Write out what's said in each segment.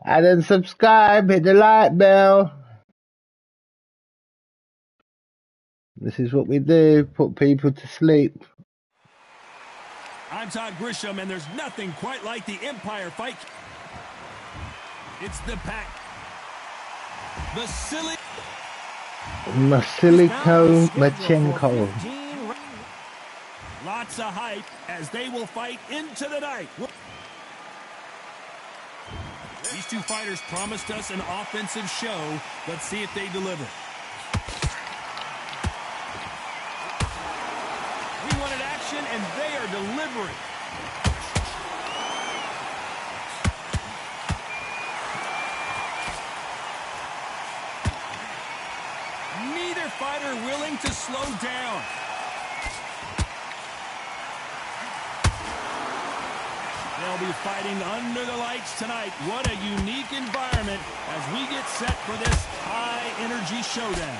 And then subscribe, hit the like bell. This is what we do, put people to sleep. I'm Todd Grisham, and there's nothing quite like the Empire fight. It's the pack. Vasiliko Machenko. Lots of hype as they will fight into the night. These two fighters promised us an offensive show. Let's see if they deliver. We wanted action, and they are delivering. Neither fighter willing to slow down. They'll be fighting under the lights tonight. What a unique environment as we get set for this high-energy showdown.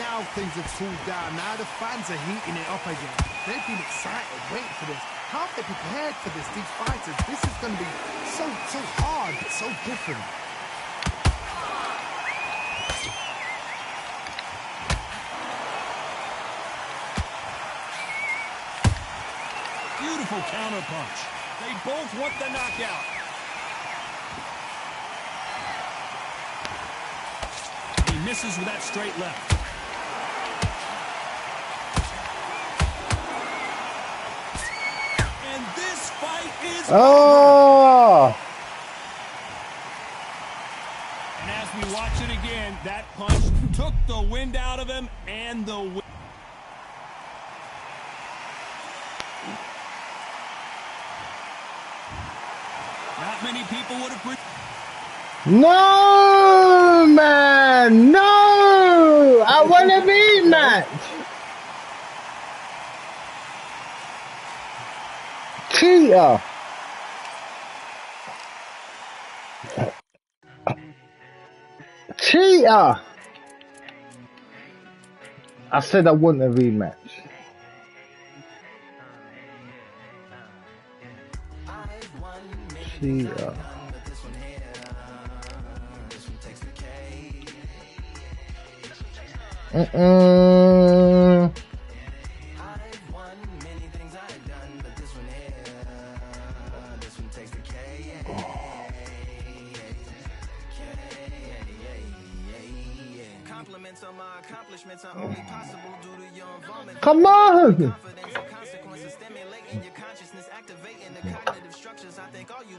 Now things have cooled down. Now the fans are heating it up again. They've been excited, waiting for this. How have they prepared for this, these fighters? This is going to be so hard, but so different. Beautiful counterpunch. They both want the knockout. He misses with that straight left. And this fight is over. And as we watch it again, that punch took the wind out of him and the wind. Not many people would have... No, man! No! I want a rematch! Cheater! Cheater! I said I want a rematch. Cheater. Compliments on my accomplishments are only possible due to your involvement. Come on! Consequences stimulating your consciousness, activating the cognitive structures. I think all you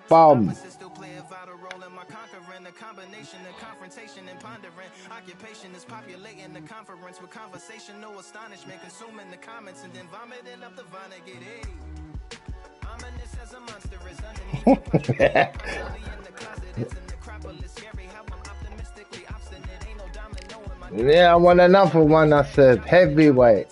Bomb. still play a vital role in my conquering. The combination of confrontation and pondering. Occupation is populating the conference with conversation, no astonishment, consuming the comments and then vomiting up the vine and get hey. Ominous as a monster is underneath in the closet. It's a necropolis. Scary how I'm optimistically obstinate. Ain't no domino in my Yeah, I want another one. I said heavyweight.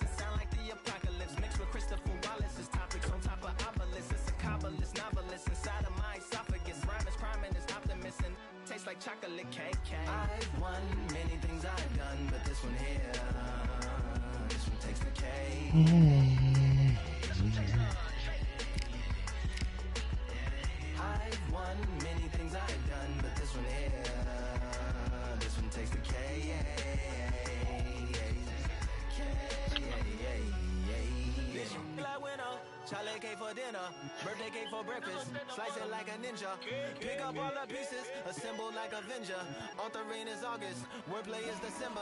Charlie cake for dinner, birthday cake for breakfast. Slice it like a ninja. Pick up all the pieces, assemble like Avenger. Authoring is August, wordplay is December.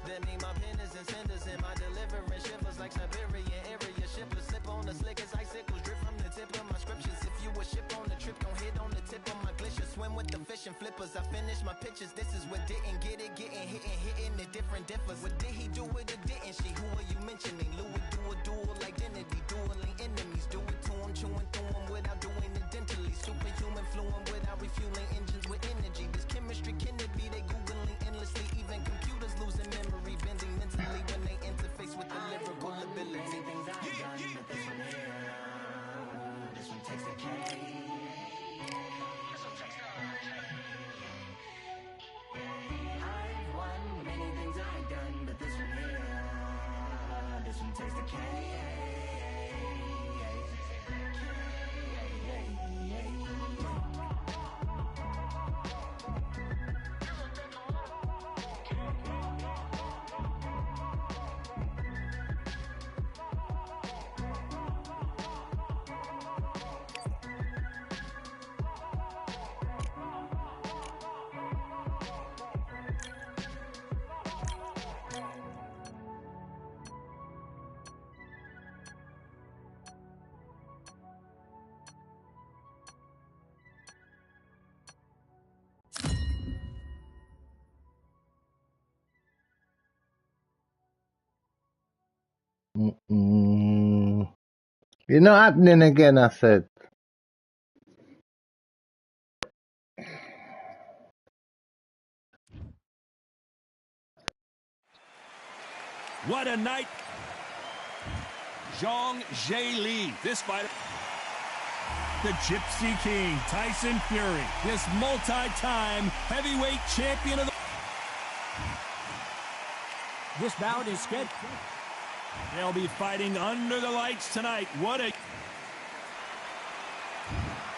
That mean my pen is in cinders and my deliverance shivers like Siberian area shippers. Slip on the slickest icicles, drip from the tip of my scriptures. If you a ship on the trip, don't hit on the tip of my glacier. Swim with the fish and flippers. I finish my pitches. This is what didn't get it, getting hitting the different differs. What did he do with it? Didn't she? Who are you mentioning? Louis do a dual identity, dueling enemies. Do it to him, chewing through him without doing it dentally. Superhuman, fluent without refueling engines with energy. This chemistry can it be? They googling endlessly. Even computers losing memory, bending mentally when they interface with the lyrical ability. Things I've done, but this one here, this one takes the cake. I've won many things I've done, but this one here, this one takes the cake. You're not happening again, I said. What a night. Zhang Li, this fighter. The Gypsy King, Tyson Fury, this multi-time heavyweight champion of the... This bout is scheduled. They'll be fighting under the lights tonight. What a...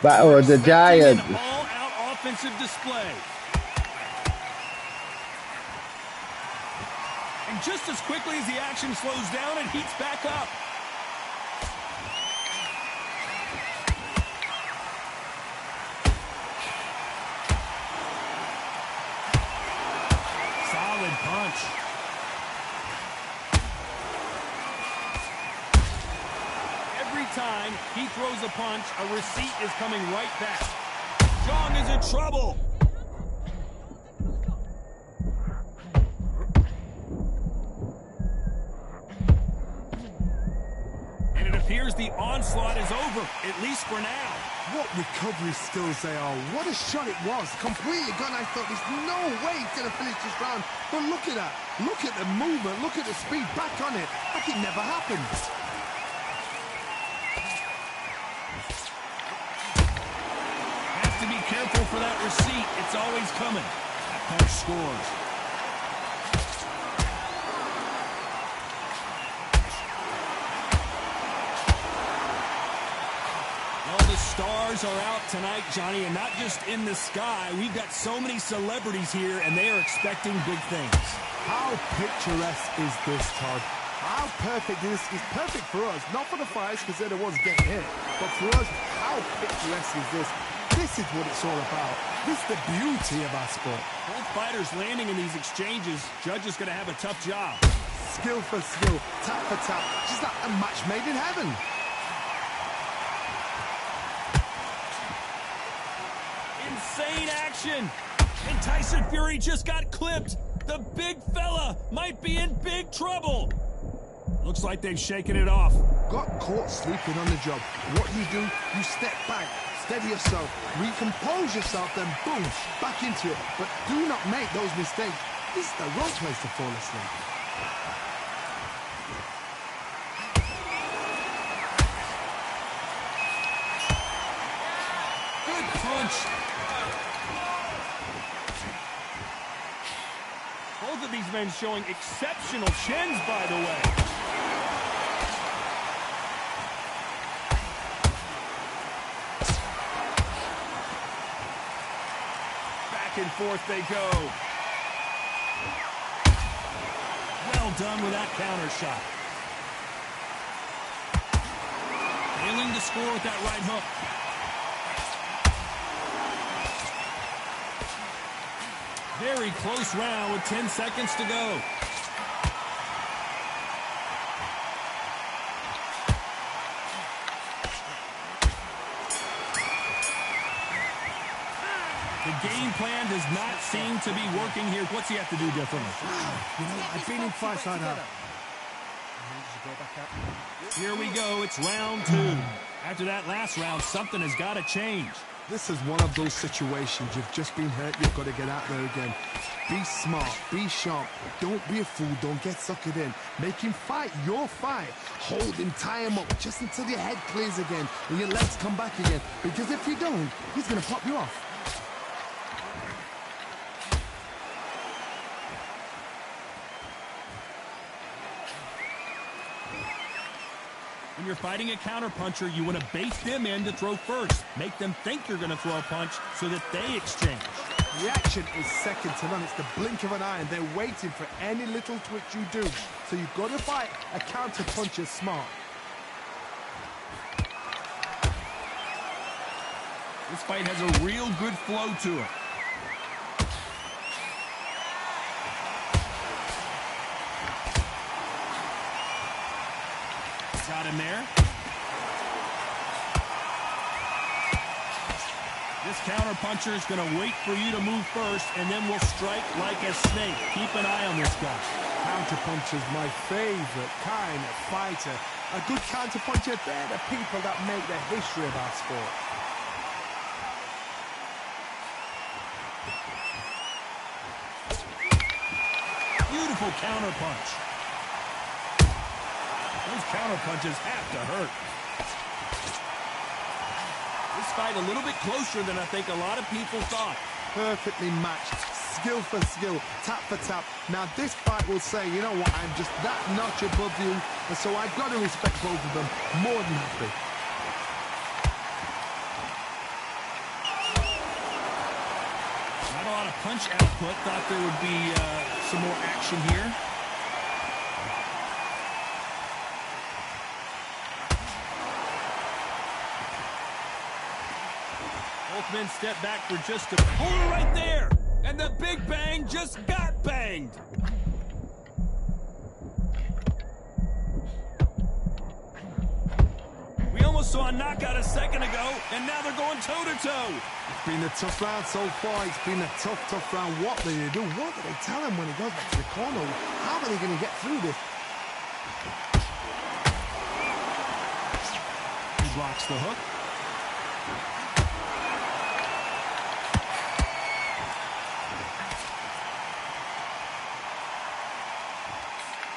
Battle of the Giants. An all-out offensive display. And just as quickly as the action slows down, it heats back up. Solid punch. Every time he throws a punch, a receipt is coming right back. Zhang is in trouble. Appears the onslaught is over, at least for now. What recovery skills they are. What a shot it was. Completely gone. I thought there's no way he's going to finish this round. But look at that. Look at the movement. Look at the speed. Back on it. Like it never happened. Has to be careful for that receipt. It's always coming. That punch scores. Stars are out tonight, Johnny, and not just in the sky. We've got so many celebrities here, and they are expecting big things. How picturesque is this, Todd? How perfect is this? It's perfect for us, not for the fighters because they're the ones getting hit, but for us, how picturesque is this? This is what it's all about. This is the beauty of our sport. Both fighters landing in these exchanges. Judge is going to have a tough job. Skill for skill, tap for tap, just like a match made in heaven. Insane action, and Tyson Fury just got clipped. The big fella might be in big trouble. Looks like they've shaken it off. Got caught sleeping on the job. What do? You step back, steady yourself, recompose yourself, then boom, back into it. But do not make those mistakes. This is the wrong place to fall asleep. Good punch. Both of these men showing exceptional chins, by the way. Back and forth they go. Well done with that counter shot. Failing to score with that right hook. Very close round with 10 seconds to go. The game plan does not seem to be working here. What's he have to do differently? You know, I've been in fights like that. Here we go. It's round 2. After that last round, something has got to change. This is one of those situations. You've just been hurt. You've got to get out there again. Be smart. Be sharp. Don't be a fool. Don't get suckered in. Make him fight your fight. Hold him. Tie him up just until your head clears again and your legs come back again. Because if you don't, he's going to pop you off. When you're fighting a counterpuncher, you want to bait them in to throw first. Make them think you're going to throw a punch so that they exchange. Reaction is second to none. It's the blink of an eye, and they're waiting for any little twitch you do. So you've got to fight a counterpuncher smart. This fight has a real good flow to it. Got him there. This counterpuncher is going to wait for you to move first, and then will strike like a snake. Keep an eye on this guy. Counterpuncher's my favorite kind of fighter. A good counter-puncher, they're the people that make the history of our sport. Beautiful counter punch. Those counter punches have to hurt. This fight a little bit closer than I think a lot of people thought. Perfectly matched, skill for skill, tap for tap. Now this fight will say, you know what, I'm just that notch above you, and so I've got to respect both of them more than happy. Not a lot of punch output. Thought there would be some more action here. Both men step back for just a... Oh, right there! And the big bang just got banged! We almost saw a knockout a second ago, and now they're going toe-to-toe. It's been a tough round so far. It's been a tough round. What do they do? What do they tell him when he goes back to the corner? How are they going to get through this? He blocks the hook.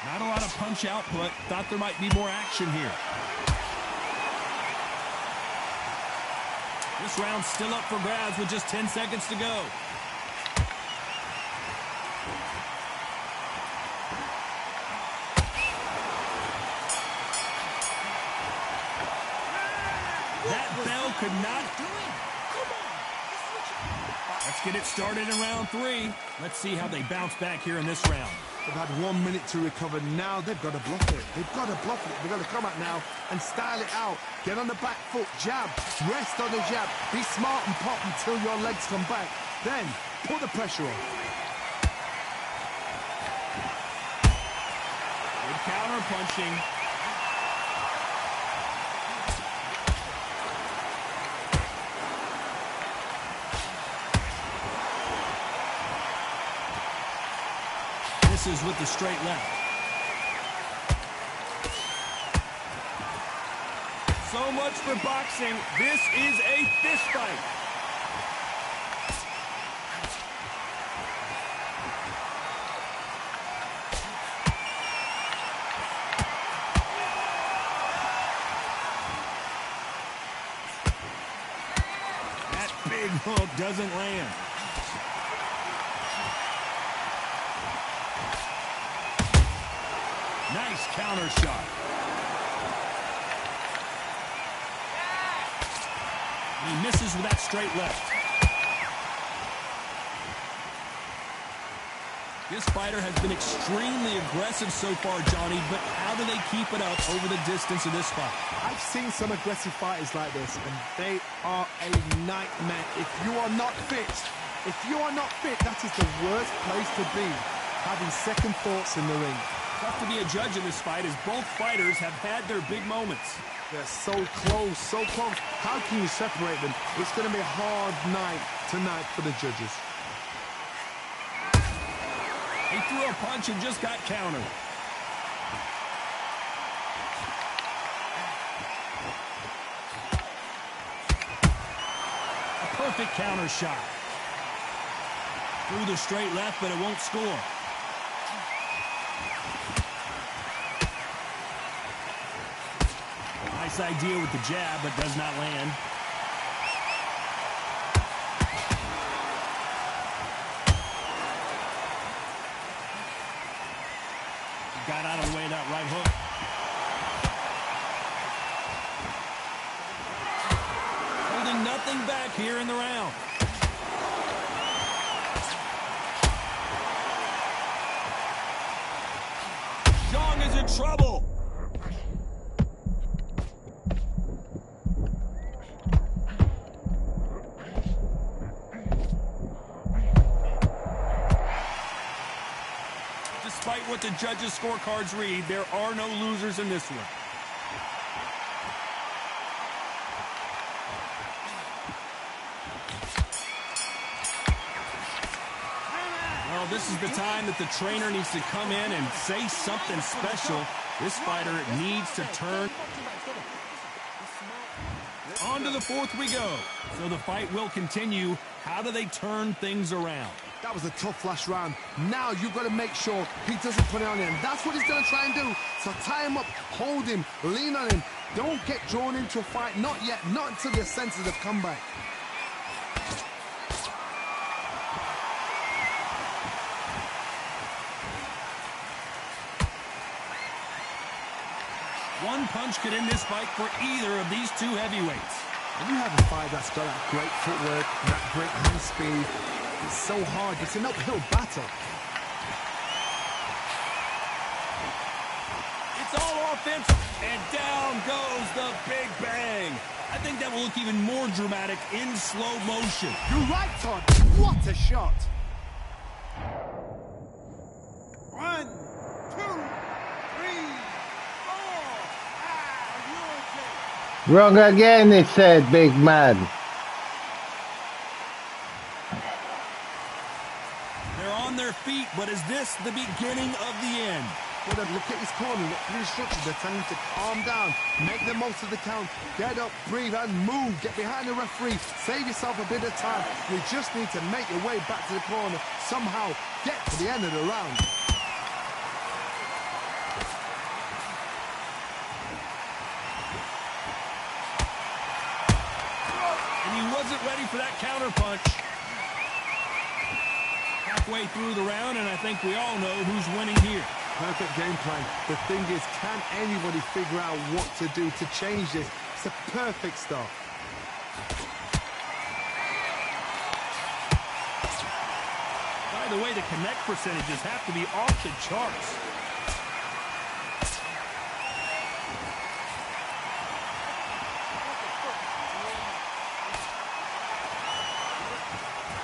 Not a lot of punch output. Thought there might be more action here. This round's still up for grabs with just 10 seconds to go. That bell could not... Let's get it started in round 3. Let's see how they bounce back here in this round. They've had 1 minute to recover. Now they've got to bluff it. They've got to bluff it. They've got to come out now and style it out. Get on the back foot, jab, rest on the jab. Be smart and pop until your legs come back. Then put the pressure on. Good counter punching. With the straight left. So much for boxing. This is a fist fight. That big hook doesn't land. Nice counter shot. He misses with that straight left. This fighter has been extremely aggressive so far, Johnny, but how do they keep it up over the distance of this fight? I've seen some aggressive fighters like this, and they are a nightmare. If you are not fit, that is the worst place to be, having second thoughts in the ring. Tough to be a judge in this fight as both fighters have had their big moments. They're so close, so close. How can you separate them? It's going to be a hard night tonight for the judges. He threw a punch and just got countered. A perfect counter shot. Threw the straight left, but it won't score. Nice idea with the jab, but does not land. Got out of the way of that right hook. Holding nothing back here in the round. Zhang is in trouble. Despite what the judges' scorecards read, there are no losers in this one. Well, this is the time that the trainer needs to come in and say something special. This fighter needs to turn. On to the fourth we go. So the fight will continue. How do they turn things around? That was a tough last round. Now you've got to make sure he doesn't put it on him. That's what he's going to try and do. So tie him up, hold him, lean on him. Don't get drawn into a fight. Not yet. Not until your senses have come back. One punch could end this fight for either of these two heavyweights. When you have a fight that's got that great footwork, that great hand speed, it's so hard. It's an uphill battle. It's all offensive, and down goes the big bang. I think that will look even more dramatic in slow motion. You're right, Todd. What a shot. 1, 2, 3, 4. Wrong again, he said, big man. They're on their feet, but is this the beginning of the end? Well, then look at his corner, look at the instructions. They're telling him to calm down, make the most of the count, get up, breathe, and move. Get behind the referee, save yourself a bit of time. You just need to make your way back to the corner, somehow get to the end of the round. And he wasn't ready for that counter punch. Halfway through the round, and I think we all know who's winning here. Perfect game plan. The thing is, can anybody figure out what to do to change this? It's a perfect start. By the way, the connect percentages have to be off the charts.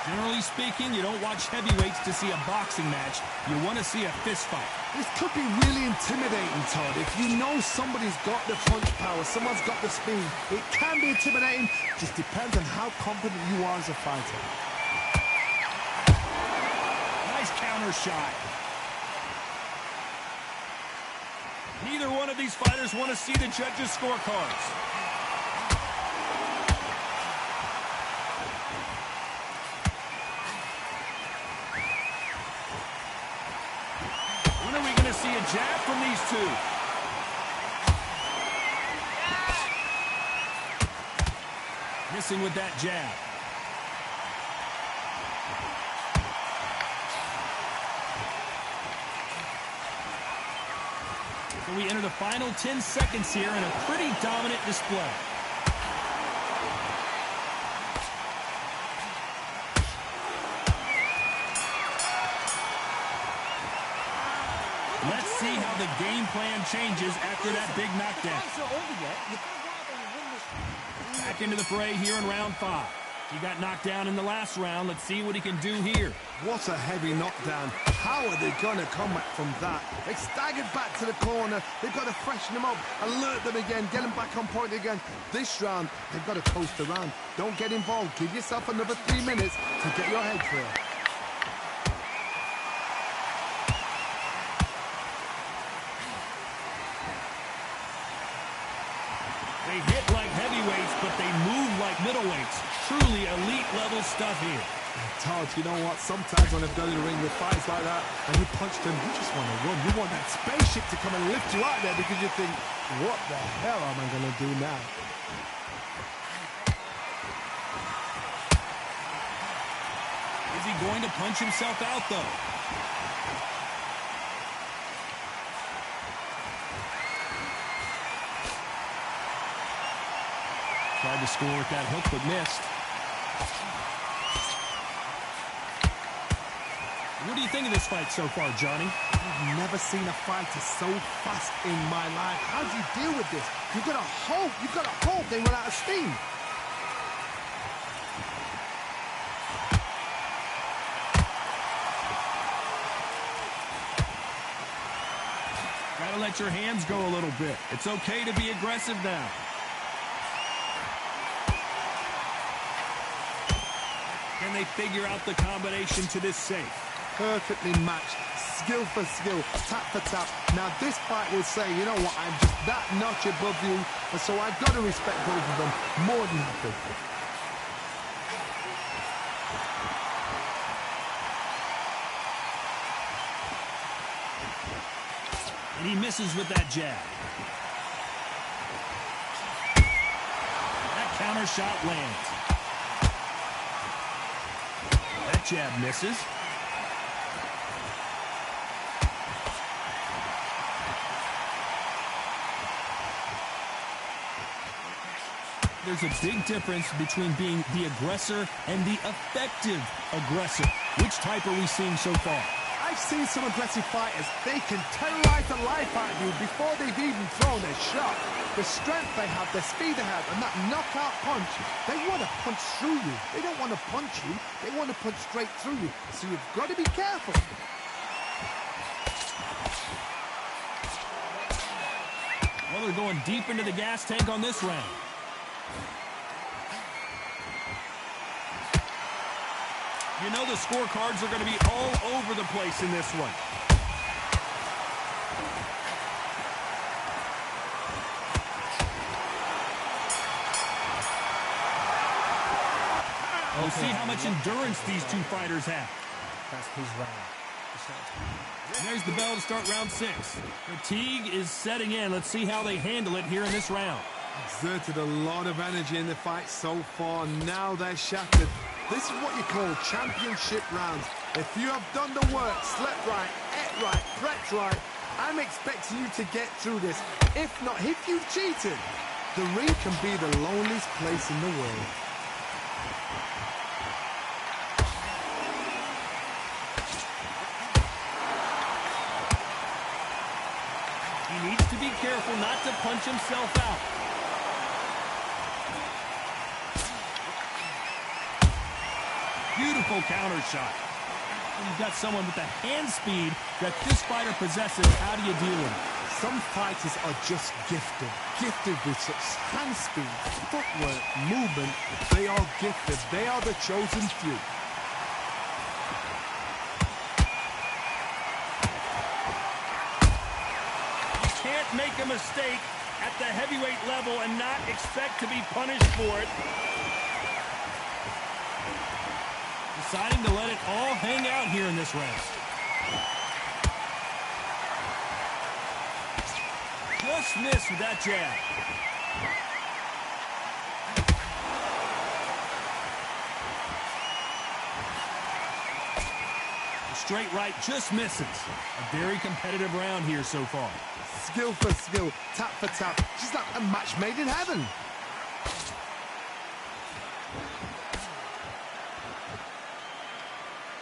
Generally speaking, you don't watch heavyweights to see a boxing match. You want to see a fist fight. This could be really intimidating, Todd. If you know somebody's got the punch power, someone's got the speed, it can be intimidating. Just depends on how confident you are as a fighter. Nice counter shot. Neither one of these fighters want to see the judges' scorecards. When are we going to see a jab from these two? Missing with that jab. So we enter the final 10 seconds here in a pretty dominant display. Let's see how the game plan changes after that big knockdown. Back into the fray here in round 5. He got knocked down in the last round. Let's see what he can do here. What a heavy knockdown. How are they going to come back from that? They staggered back to the corner. They've got to freshen them up, alert them again, get them back on point again. This round, they've got to coast around. Don't get involved. Give yourself another 3 minutes to get your head clear. They hit like heavyweights, but they move like middleweights. Truly elite-level stuff here. Todd, you know what? Sometimes when I've done in the ring with fights like that, and you punch them, you just want to run. You want that spaceship to come and lift you out there because you think, what the hell am I going to do now? Is he going to punch himself out, though? Tried to score with that hook, but missed. What do you think of this fight so far, Johnny? I've never seen a fighter so fast in my life. How do you deal with this? You've got to hope they run out of steam. Gotta let your hands go a little bit. It's okay to be aggressive now. Can they figure out the combination to this safe? Perfectly matched. skill for skill, tap for tap. Now this fight will say, you know what, I'm just that notch above you, and so I've got to respect both of them more than happy. And he misses with that jab. That counter shot lands. That jab misses. There's a big difference between being the aggressor and the effective aggressor. Which type are we seeing so far? I've seen some aggressive fighters. They can terrorize the life out of you before they've even thrown a shot. The strength they have, the speed they have, and that knockout punch, they want to punch through you. They don't want to punch you. They want to punch straight through you. So you've got to be careful. Well, they're going deep into the gas tank on this round. You know the scorecards are going to be all over the place in this one. We'll see how much endurance these two fighters have. That's his round. And there's the bell to start round 6. Fatigue is setting in. Let's see how they handle it here in this round. Exerted a lot of energy in the fight so far. Now they're shattered. This is what you call championship rounds. If you have done the work, slept right, ate right, prepped right, I'm expecting you to get through this. If not, if you've cheated, the ring can be the loneliest place in the world. He needs to be careful not to punch himself out. Beautiful counter shot. When you've got someone with the hand speed that this fighter possesses, how do you deal with it? Some fighters are just gifted with such hand speed, footwork, movement. They are gifted. They are the chosen few. You can't make a mistake at the heavyweight level and not expect to be punished for it. Deciding to let it all hang out here in this round. Just missed with that jab. The straight right just misses. A very competitive round here so far. Skill for skill, tap for tap. Just like a match made in heaven.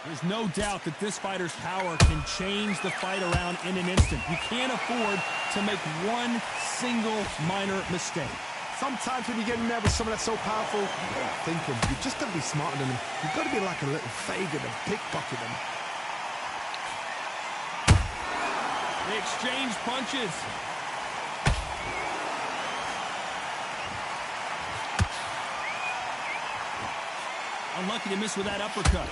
There's no doubt that this fighter's power can change the fight around in an instant. You can't afford to make one single minor mistake. Sometimes when you get in there with someone that's so powerful, you don't think him. You just got to be smarter than him. You've got to be like a little Fagin and pickpocket him. They exchange punches. Unlucky to miss with that uppercut.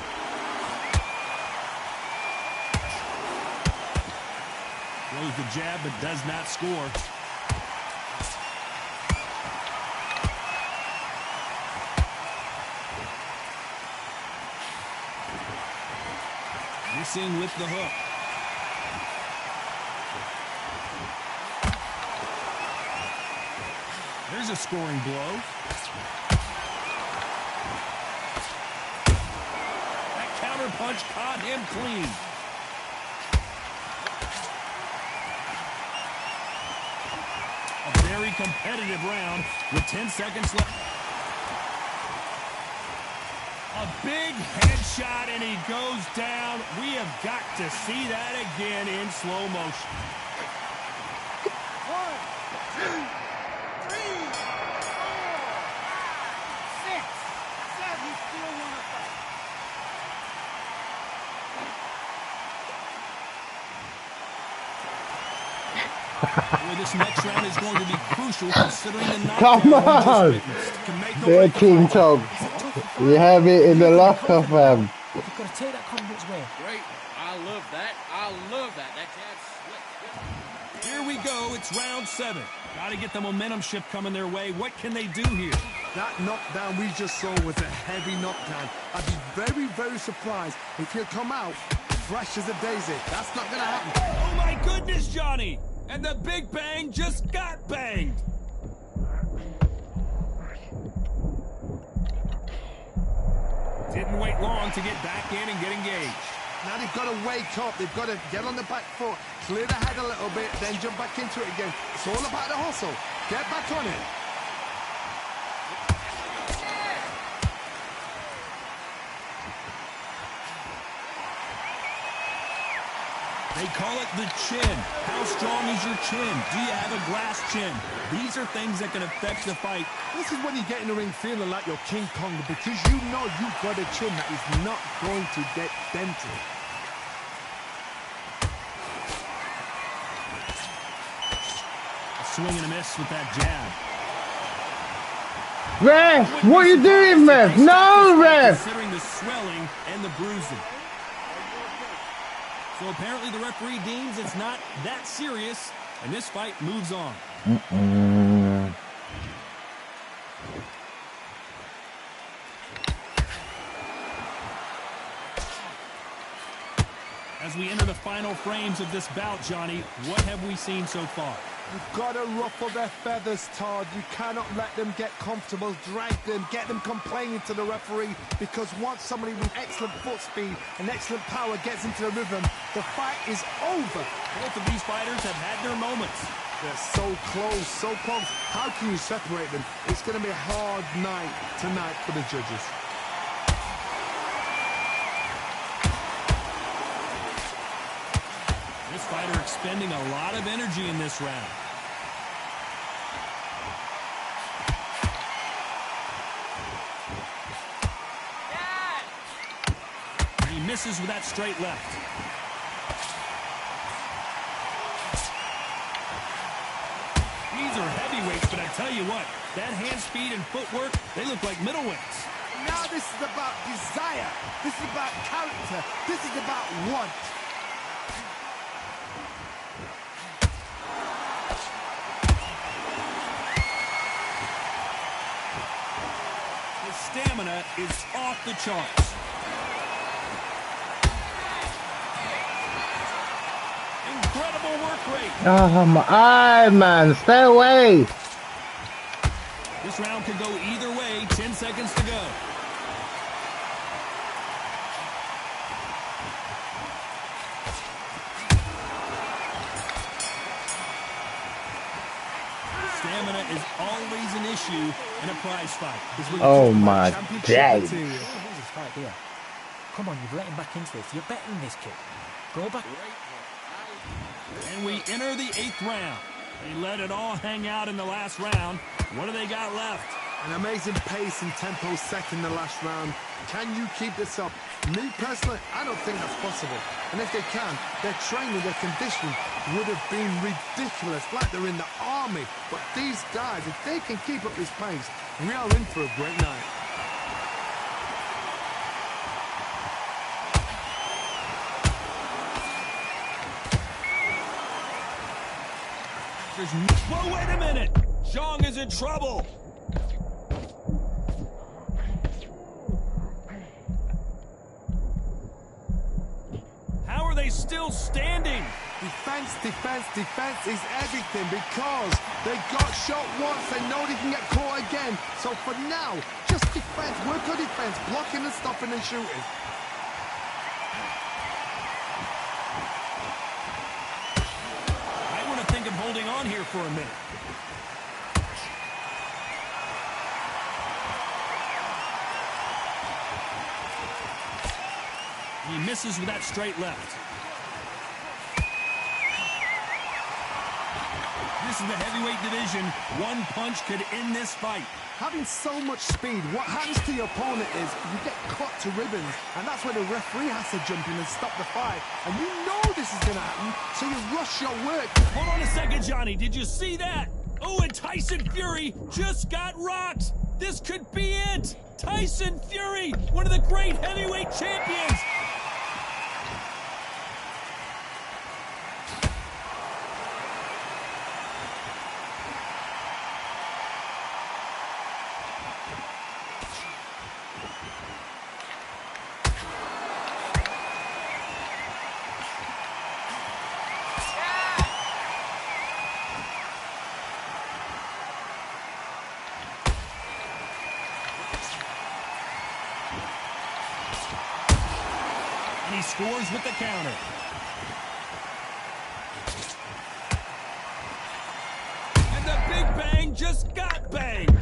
Throws the jab, but does not score. Missing with the hook. There's a scoring blow. That counter punch caught him clean. Very competitive round with 10 seconds left. A big headshot and he goes down. We have got to see that again in slow motion. 1, 2, 3, 4, 5, 6, 7. You still want to fight. Well, this next round is going to be crucial considering the Come knockout on! we just witnessed. Can make or They're break a King fight. Tom. We have it in the locker, fam. You've got to take that confidence away. Great. I love that. I love It's round 7. Got to get the momentum shift coming their way. What can they do here? That knockdown we just saw was a heavy knockdown. I'd be very, very surprised if he'll come out fresh as a daisy. That's not going to happen. Oh, my goodness, Johnny! And the Big Bang just got banged. Didn't wait long to get back in and get engaged. Now they've got to wake up. They've got to get on the back foot, clear the head a little bit, then jump back into it again. It's all about the hustle. Get back on it. They call it the chin. How strong is your chin? Do you have a glass chin? These are things that can affect the fight. This is when you get in the ring feeling like you're King Kong, because you know you've got a chin that is not going to get dented. A swing and a miss with that jab. Ref, what are you doing, Ref? No, Ref! Considering the swelling and the bruising. So apparently the referee deems it's not that serious, and this fight moves on. As we enter the final frames of this bout, Johnny, what have we seen so far? You've got to ruffle their feathers, Todd. You cannot let them get comfortable, drag them, get them complaining to the referee, because once somebody with excellent foot speed and excellent power gets into the rhythm, the fight is over. Both of these fighters have had their moments. They're so close, so close. How can you separate them? It's going to be a hard night tonight for the judges. This fighter expending a lot of energy in this round. He misses with that straight left. These are heavyweights, but I tell you what, that hand speed and footwork, they look like middleweights. Now this is about desire. This is about character. This is about want. Stamina is off the charts. Incredible work rate. Oh my eye, man, stay away. This round could go either way. 10 seconds to go. Stamina is always an issue in a prize fight. Oh my days. Come on, you've let him back into this. You're better than this kid. Go back. And we enter the 8th round. They let it all hang out in the last round. What do they got left? An amazing pace and tempo set in the last round. Can you keep this up? Me personally, I don't think that's possible. And if they can, their training, their conditioning would have been ridiculous, like they're in the army. But these guys, if they can keep up this pace, we are in for a great night. Whoa, wait a minute! Zhang is in trouble! How are they still standing? Defense, defense, defense is everything, because they got shot once, they know they can get caught again. So for now, just defense, work on defense, blocking and stopping and shooting. I want to think of holding on here for a minute. He misses with that straight left. This is the heavyweight division. One punch could end this fight. Having so much speed, what happens to your opponent is you get cut to ribbons, and that's where the referee has to jump in and stop the fight. And you know this is going to happen, so you rush your work. Hold on a second, Johnny. Did you see that? Oh, and Tyson Fury just got rocked. This could be it. Tyson Fury, one of the great heavyweight champions. he scores with the counter. And the big bang just got banged.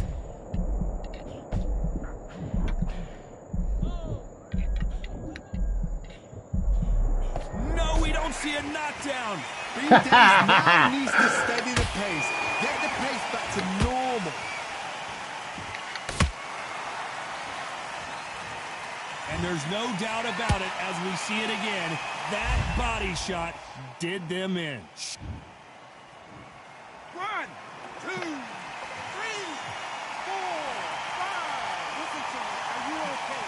No, we don't see a knockdown. Big Daddy's now needs to steady the pace. Get the pace back to normal. And there's no doubt about it as we see it again. That body shot did them in. 1, 2, 3, 4, 5. Listen to me. Are you okay?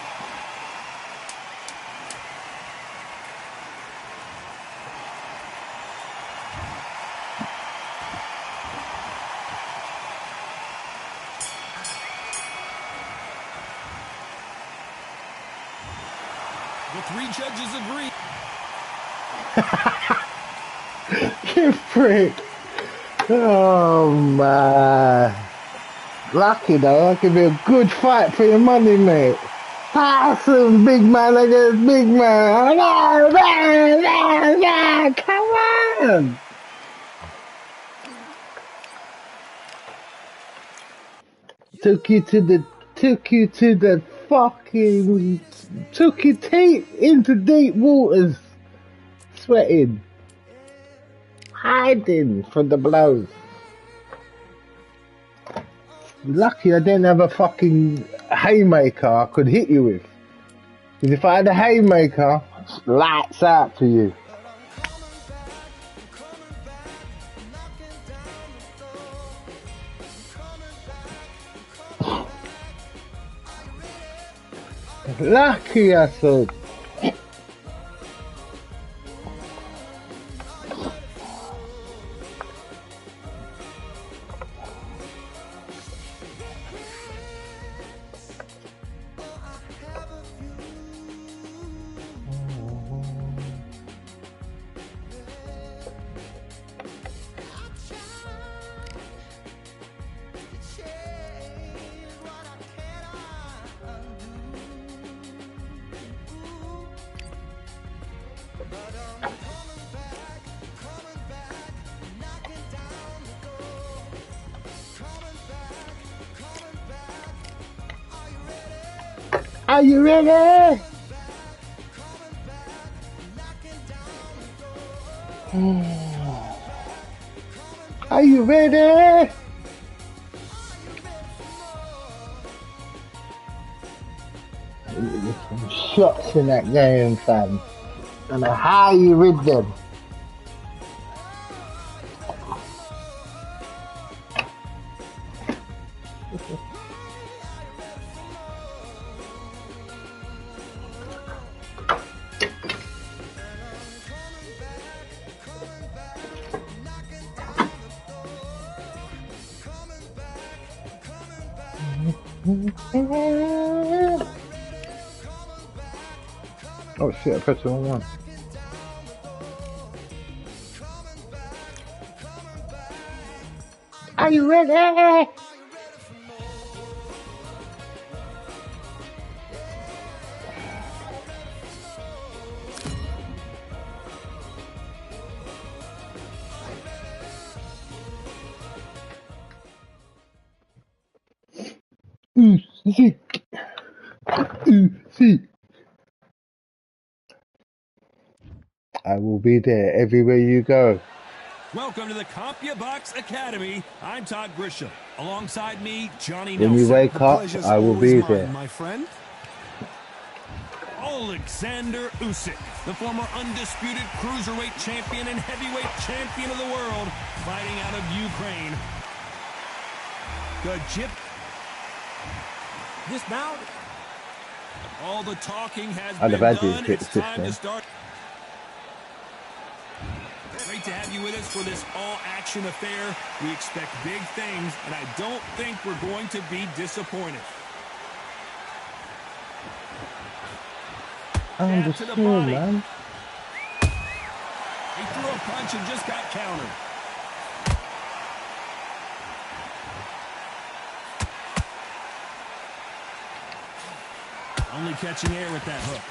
The 3 judges agree. You freak. Oh man. Lucky though, that could be a good fight for your money, mate. Awesome, big man against big man. Come on. Took you to the fucking, took your tape into deep waters, sweating, hiding from the blows. Lucky I didn't have a fucking haymaker I could hit you with. Because if I had a haymaker, lights out for you. Lucky I said. Are you ready? Are you ready? There's some shots in that game, fam. And how you rid them. Oh shit, I pressed the wrong one. Are you ready? See. See. I will be there everywhere you go. Welcome to the CompuBox Academy. I'm Todd Grisham. Alongside me, Johnny When Nelson. you wake up, I will be there. My friend. Alexander Usyk, the former undisputed cruiserweight champion and heavyweight champion of the world, fighting out of Ukraine. The Gyp. Dismount. All the talking has And the been badges done. fit It's the time to system. start. Great to have you with us for this all-action affair. We expect big things, and I don't think we're going to be disappointed. I'm Jab just to the here, body. man. He threw a punch and just got countered. Only catching air with that hook.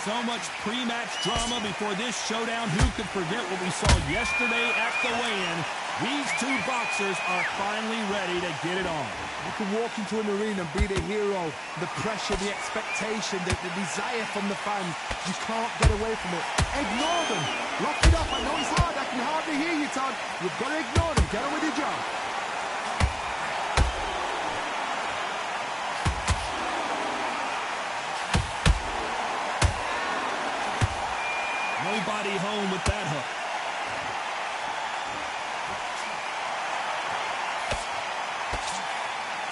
So much pre-match drama before this showdown. Who could forget what we saw yesterday at the weigh-in? These two boxers are finally ready to get it on. You can walk into an arena and be the hero. The pressure, the expectation, the desire from the fans. You can't get away from it. Ignore them. Lock it up. I know it's hard. I can hardly hear you, Todd. You've got to ignore them. Get on with your job. Nobody home with that hook.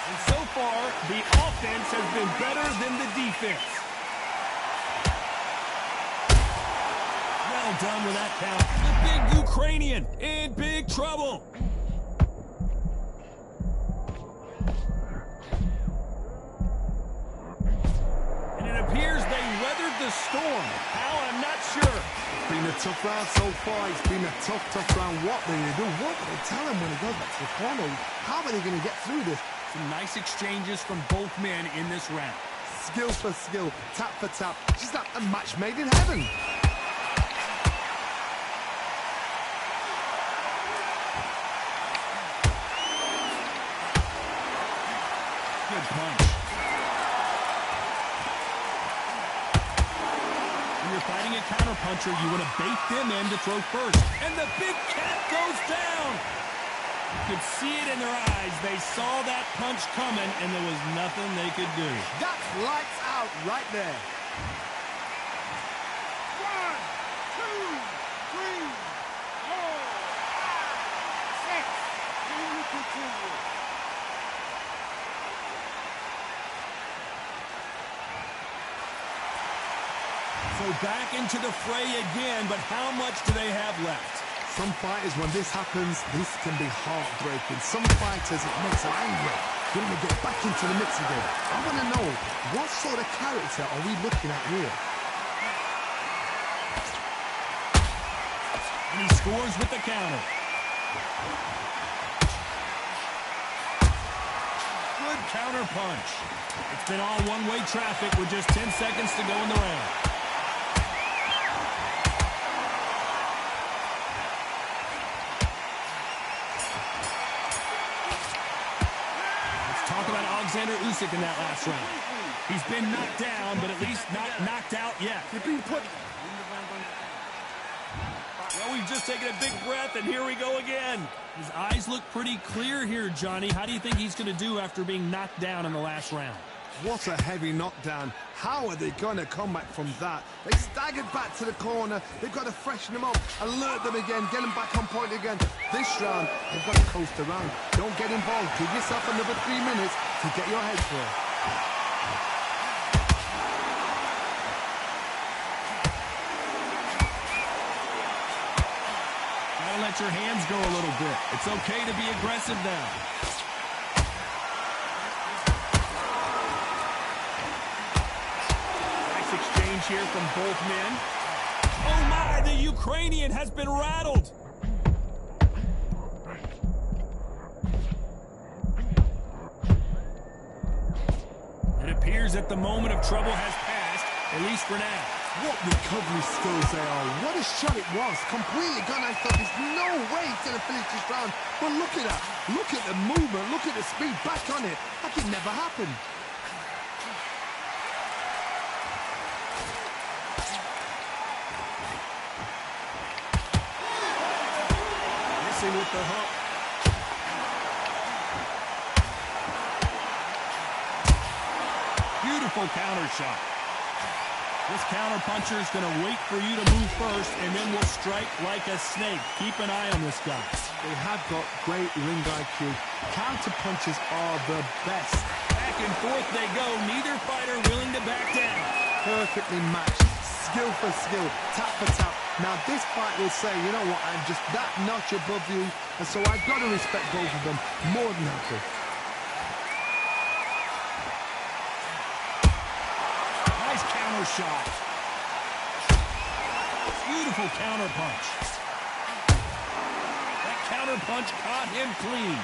And so far, the offense has been better than the defense. Well done with that count. The big Ukrainian in big trouble. And it appears they weathered the storm. How, I'm not sure. Been a tough round so far. It's been a tough round. What they do? What do they tell him when he goes back to the corner? How are they going to get through this? Some nice exchanges from both men in this round. Skill for skill, tap for tap. Just like a match made in heaven. Good punch. When you're fighting a counterpuncher, you want to bait them in to throw first. And the big cat goes down. You could see it in their eyes. They saw that punch coming, and there was nothing they could do. That's lights out right there. 1, 2, 3, 4, 5, 6. Can you continue? So back into the fray again, but how much do they have left? Some fighters, when this happens, this can be heartbreaking. Some fighters, it makes them angry. They want to get back into the mix again. I want to know, what sort of character are we looking at here? And he scores with the counter. Good counter punch. It's been all one-way traffic with just 10 seconds to go in the round. Alexander Usyk in that last round. He's been knocked down, but at least not knocked out yet. Well, we've just taken a big breath, and here we go again. His eyes look pretty clear here, Johnny. How do you think he's going to do after being knocked down in the last round? What a heavy knockdown. How are they going to come back from that? They staggered back to the corner. They've got to freshen them up, alert them again, get them back on point again. This round, they've got to coast around. Don't get involved. Give yourself another 3 minutes to get your head clear. Gotta let your hands go a little bit. It's okay to be aggressive now. Exchange here from both men. Oh my, the Ukrainian has been rattled. It appears that the moment of trouble has passed, at least for now. What recovery skills they are. What a shot it was. Completely gone. I thought there's no way he's going to finish this round. But look at that. Look at the movement. Look at the speed. Back on it. Like it never happened. With the hook. Beautiful counter shot. This counter puncher is going to wait for you to move first and then will strike like a snake. Keep an eye on this guy. They have got great ring IQ. Counter punches are the best. Back and forth they go. Neither fighter willing to back down. Perfectly matched. Skill for skill. Tap for tap. Now this fight will say, you know what, I'm just that notch above you, and so I've got to respect both of them more than happy. Nice counter shot. Beautiful counter punch. That counter punch caught him clean.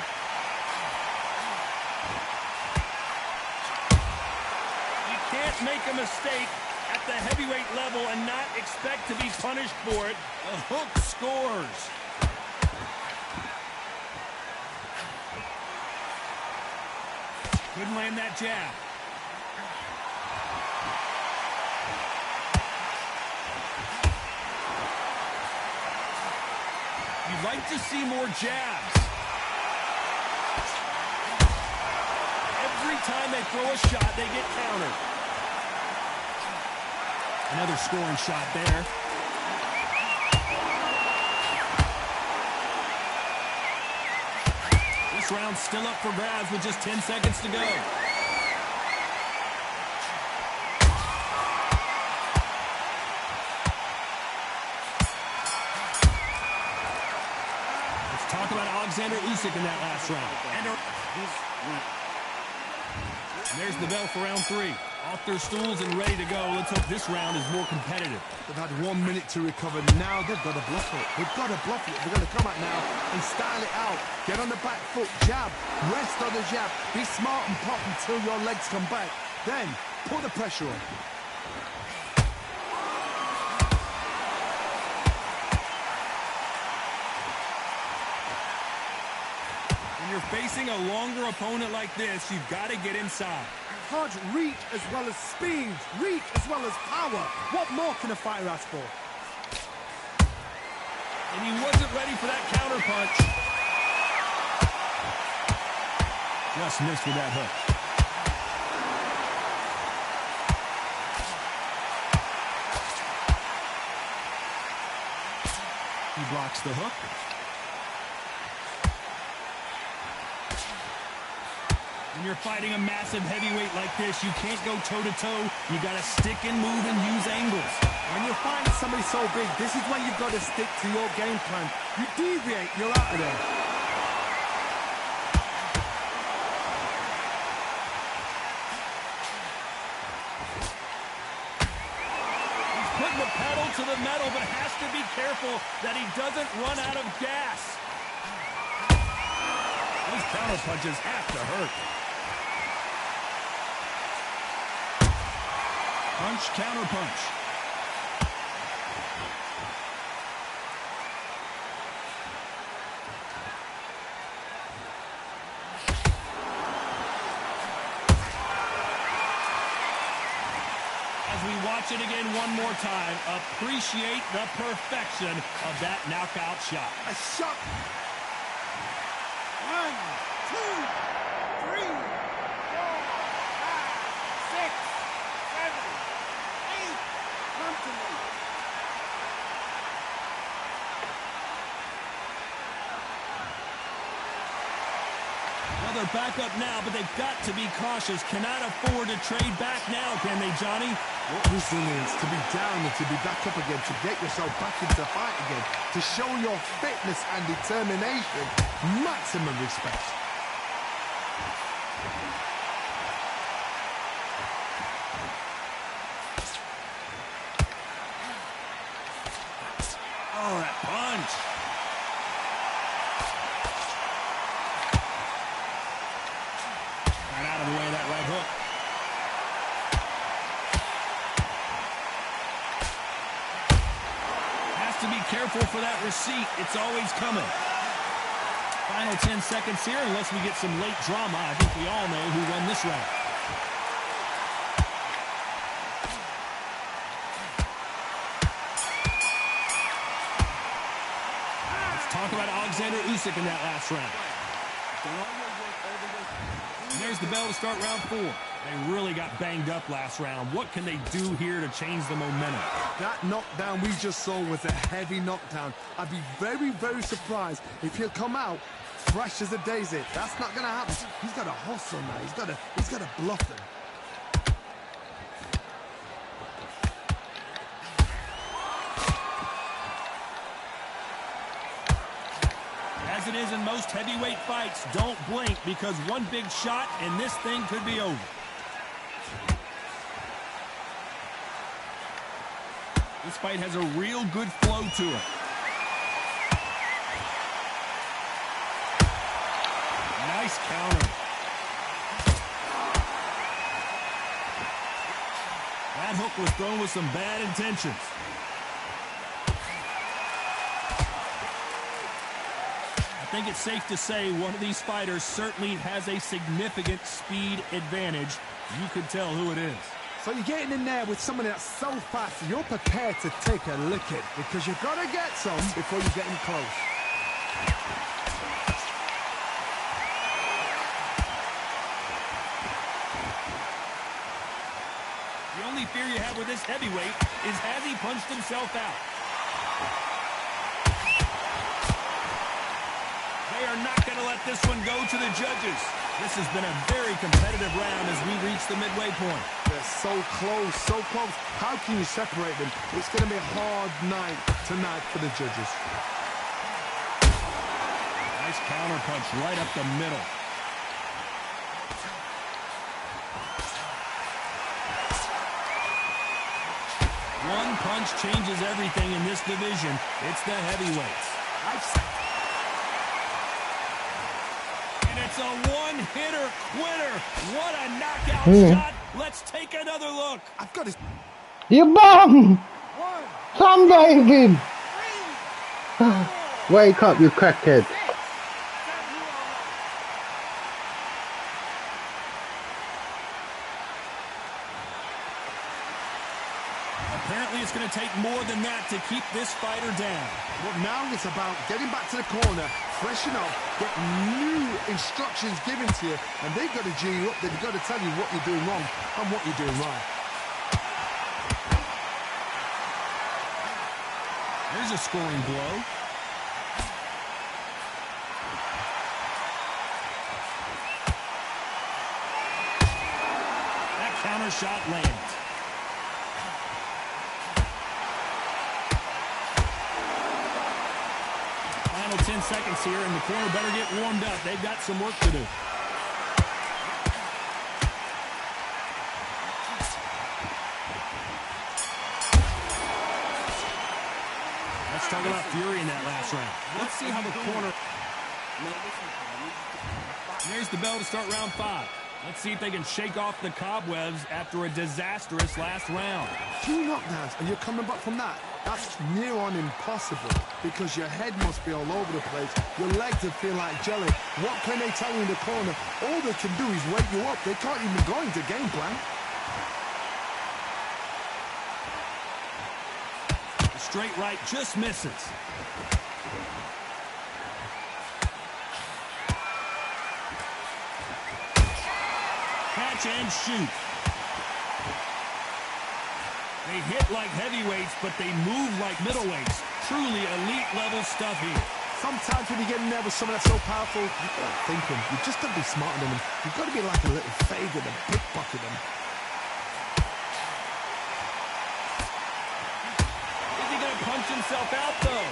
You can't make a mistake at at the heavyweight level and not expect to be punished for it. The hook scores. Couldn't land that jab. You'd like to see more jabs. Every time they throw a shot, they get countered. Another scoring shot there. This round's still up for grabs with just 10 seconds to go. Talk about Alexander Usyk in that last round. And there's the bell for round 3. Off their stools and ready to go. Let's hope this round is more competitive. They've had 1 minute to recover. Now they've got to bluff it. They've got to bluff it. They're going to come out now and style it out. Get on the back foot, jab, rest on the jab. Be smart and pop until your legs come back. Then put the pressure on. You're facing a longer opponent like this, you've got to get inside. Hard reach as well as speed, reach as well as power. What more can a fighter ask for? And he wasn't ready for that counter punch. Just missed with that hook. He blocks the hook. When you're fighting a massive heavyweight like this, you can't go toe-to-toe. You got to stick and move and use angles. When you're fighting somebody so big, this is when you've got to stick to your game plan. You deviate, you're out of there. He's putting the pedal to the metal, but has to be careful that he doesn't run out of gas. Those counter punches have to hurt. Punch, counter punch. As we watch it again one more time, appreciate the perfection of that knockout shot. A shot. 1, 2, 3, 4, 5, 6, 7, 8. Come to me. Well, they're back up now, but they've got to be cautious. Cannot afford to trade back now, can they, Johnny? What resilience to be down and to be back up again, to get yourself back into fight again, to show your fitness and determination. Maximum respect. Oh, that punch. Right out of the way of that right hook. Has to be careful for that receipt. It's always coming. Final 10 seconds here, unless we get some late drama. I think we all know who won this round. Talk about Alexander Usyk in that last round. And there's the bell to start round 4. They really got banged up last round. What can they do here to change the momentum? That knockdown we just saw was a heavy knockdown. I'd be very, very surprised if he'll come out fresh as a daisy. That's not going to happen. He's got to hustle now. He's got to bluff them. As it is in most heavyweight fights, don't blink, because one big shot and this thing could be over. This fight has a real good flow to it. Nice counter. That hook was thrown with some bad intentions. I think it's safe to say one of these fighters certainly has a significant speed advantage. You could tell who it is. So you're getting in there with someone that's so fast, you're prepared to take a licking because you've got to get some before you get in close. The only fear you have with this heavyweight is has he punched himself out? They are not going to let this one go to the judges. This has been a very competitive round as we reach the midway point. They're so close, so close. How can you separate them? It's going to be a hard night tonight for the judges. Nice counter punch right up the middle. One punch changes everything in this division. It's the heavyweights. And it's a one-hitter winner. What a knockout shot. Let's take another look. I've got to... You bum! Tom David! Wake up, you crackhead. Apparently it's going to take more than that to keep this fighter down. But now it's about getting back to the corner, freshen up, get new instructions given to you, and they've got to G you up. They've got to tell you what you're doing wrong and what you're doing right. There's a scoring blow. That counter shot lands. Final 10 seconds here, and the corner better get warmed up. They've got some work to do. Let's talk about fury in that last round. Let's see how the corner... There's the bell to start round 5. Let's see if they can shake off the cobwebs after a disastrous last round. 2 knockdowns, and you're coming back from that. That's near on impossible because your head must be all over the place. Your legs will feel like jelly. What can they tell you in the corner? All they can do is wake you up. They can't even go into game plan. The straight right just misses. Catch and shoot. They hit like heavyweights, but they move like middleweights. Truly elite-level stuff here. Sometimes when you get in there with someone that's so powerful, you've got to think them. You've just got to be smarter than them. You've got to be like a little Fagan and pickpocket them. Is he going to punch himself out, though?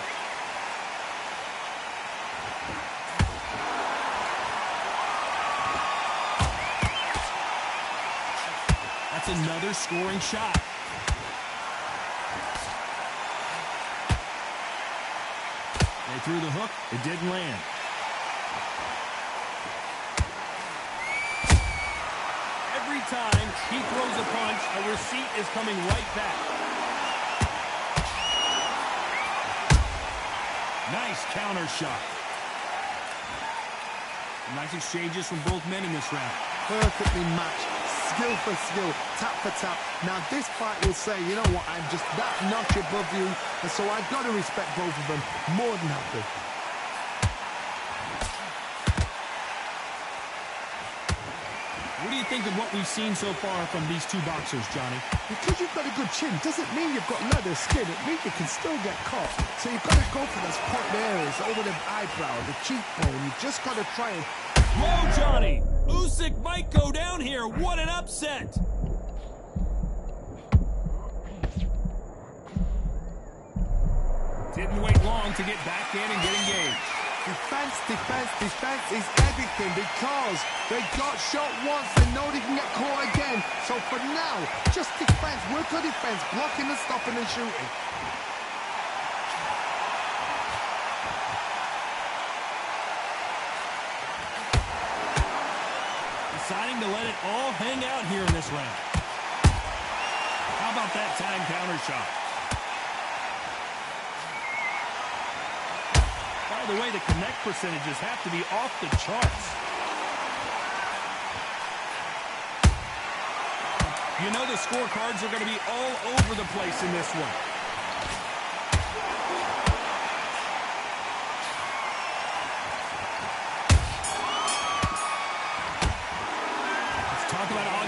That's another scoring shot. They threw the hook. It didn't land. Every time he throws a punch, a receipt is coming right back. Nice counter shot. Nice exchanges from both men in this round. Perfectly matched. Skill for skill, tap for tap. Now this fight will say, you know what, I'm just that notch above you, and so I've got to respect both of them more than happy. What do you think of what we've seen so far from these two boxers, Johnny? Because you've got a good chin doesn't mean you've got leather skin. It means you can still get caught. So you've got to go for those point areas over the eyebrow, the cheekbone. You've just got to try and... Whoa, Johnny! Usyk might go down here. What an upset! Didn't wait long to get back in and get engaged. Defense, defense, defense is everything because they got shot once. They know they can get caught again. So for now, just defense, work on defense, blocking and stopping and shooting. Deciding to let it all hang out here in this round. How How about that time counter shot? By the way, the connect percentages have to be off the charts. You know the scorecards are going to be all over the place in this one.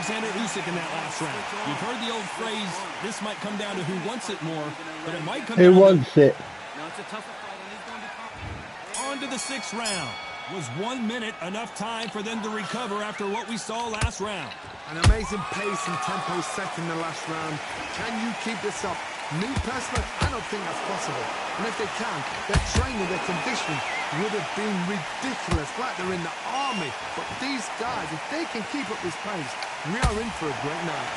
Alexander Usyk in that last round. You've heard the old phrase, this might come down to who wants it more, but it might come down to... Who wants it? No, it's a tougher fight, and he's going to be... On to the 6th round. Was 1 minute enough time for them to recover after what we saw last round? An amazing pace and tempo set in the last round. Can you keep this up? Me personally, I don't think that's possible. And if they can, their training, their conditioning would have been ridiculous, like they're in the army. But these guys, if they can keep up this pace, we are in for a great night.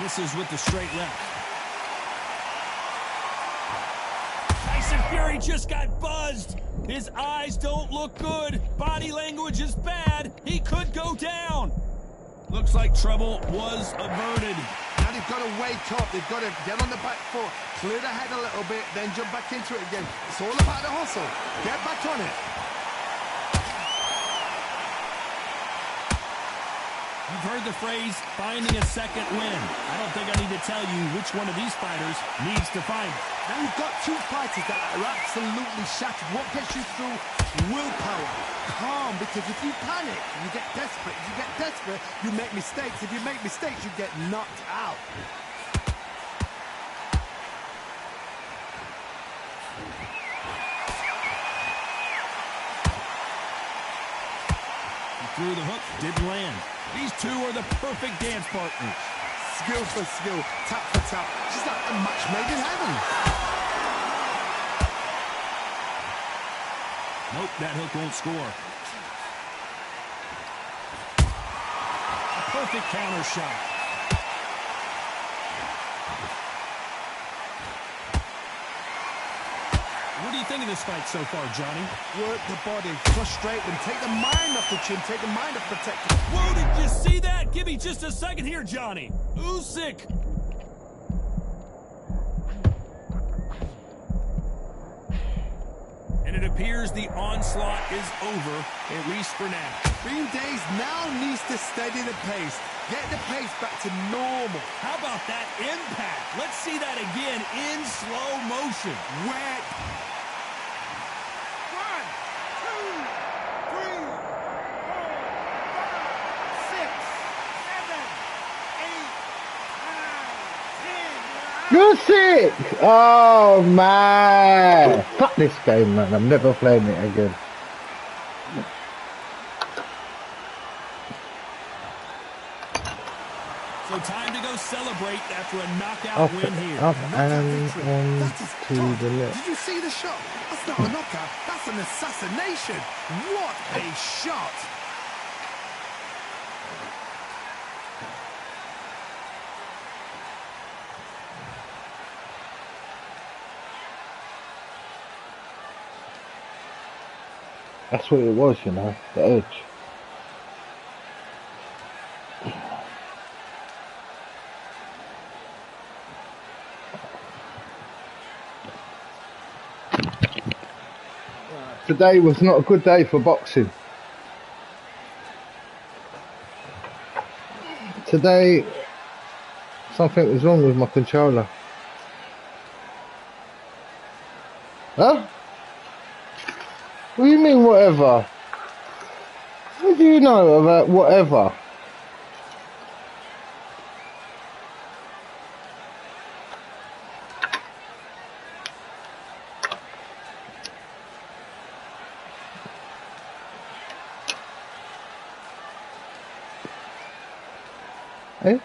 Misses with the straight left. Tyson Fury just got buzzed. His eyes don't look good. Body language is bad. He could go down. Looks like trouble was averted. Now they've got to wake up. They've got to get on the back foot, clear the head a little bit, then jump back into it again. It's all about the hustle. Get back on it. You've heard the phrase, finding a second win. I don't think I need to tell you which one of these fighters needs to find it. Now you've got two fighters that are absolutely shattered. What gets you through? Willpower. Calm, because if you panic, you get desperate. If you get desperate, you make mistakes. If you make mistakes, you get knocked out. Through the hook, didn't land. These two are the perfect dance partners. Skill for skill, tap for tap. Just like a match made in heaven. Nope, that hook won't score. A perfect counter shot. What do you think of this fight so far, Johnny? Work the body, frustrate them, take the mind off the chin, take the mind off protecting. Whoa, did you see that? Give me just a second here, Johnny. Usyk. And it appears the onslaught is over, at least for now. Green Days now needs to steady the pace. Get the pace back to normal. How about that impact? Let's see that again in slow motion. Where... 1, 2, 3, 4, 5, 6, 7, 8, 9, 10. You're sick! Oh man! Fuck this game, man. I'm never playing it again. So time to go celebrate after a knockout win here. Up and on to the left. Did you see the shot? That's not a knockout. That's an assassination. What a shot! That's what it was, you know, the edge. Today was not a good day for boxing. Today, something was wrong with my controller. Huh? What do you mean, whatever? What do you know about whatever? Eh?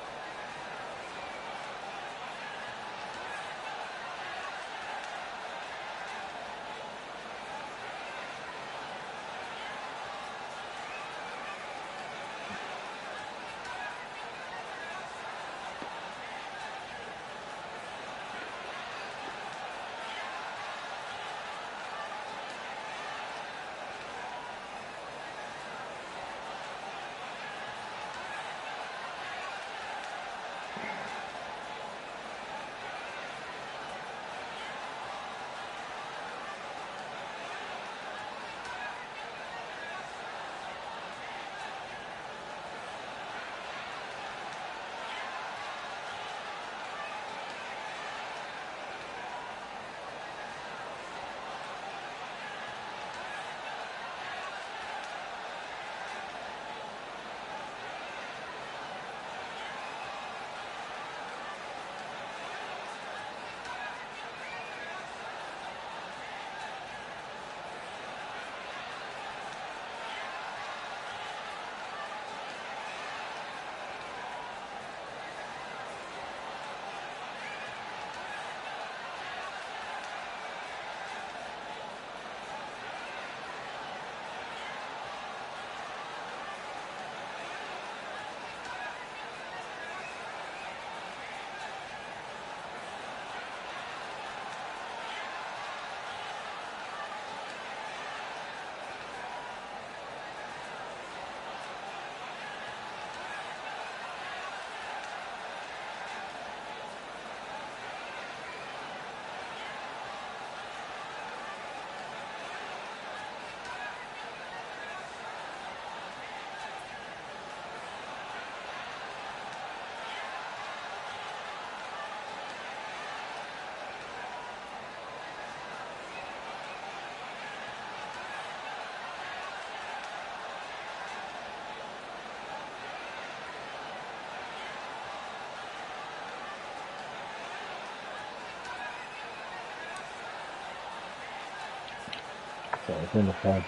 That was in the head.